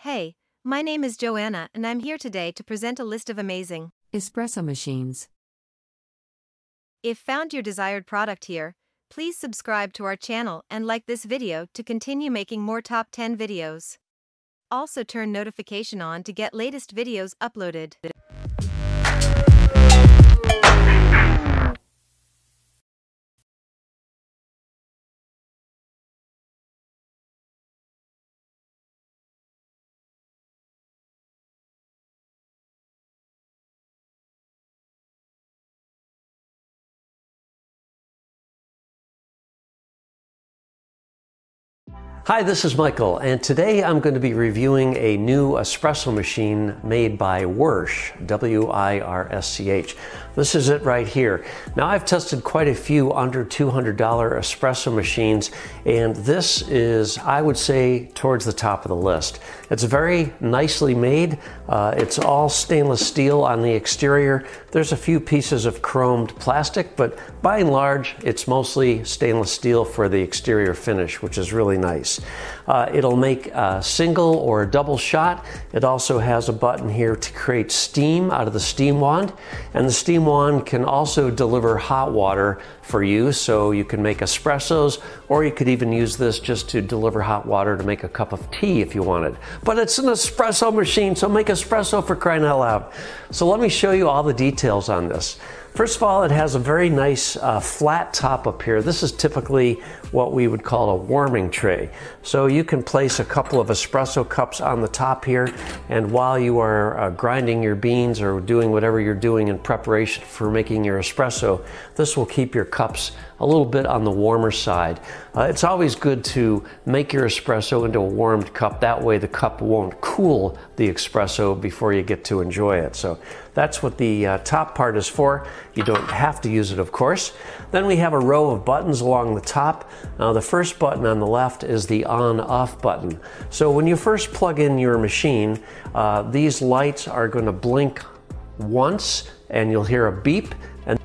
Hey, my name is Joanna and I'm here today to present a list of amazing espresso machines. If found your desired product here, please subscribe to our channel and like this video to continue making more top 10 videos. Also turn notification on to get latest videos uploaded. Hi, this is Michael, and today I'm going to be reviewing a new espresso machine made by Wirsch, W-I-R-S-C-H. This is it right here. Now, I've tested quite a few under $200 espresso machines, and this is, I would say, towards the top of the list. It's very nicely made. It's all stainless steel on the exterior. There's a few pieces of chromed plastic, but by and large, it's mostly stainless steel for the exterior finish, which is really nice. It'll make a single or a double shot. It also has a button here to create steam out of the steam wand, and the steam wand can also deliver hot water for you, so you can make espressos, or you could even use this just to deliver hot water to make a cup of tea if you wanted. But it's an espresso machine, so make espresso, for crying out loud. So let me show you all the details on this. First of all, it has a very nice flat top up here. This is typically what we would call a warming tray. So you can place a couple of espresso cups on the top here, and while you are grinding your beans or doing whatever you're doing in preparation for making your espresso, this will keep your cups a little bit on the warmer side. It's always good to make your espresso into a warmed cup. That way the cup won't cool the espresso before you get to enjoy it. So that's what the top part is for. You don't have to use it, of course. Then we have a row of buttons along the top. Now, the first button on the left is the on-off button. So when you first plug in your machine, these lights are going to blink once, and you'll hear a beep, and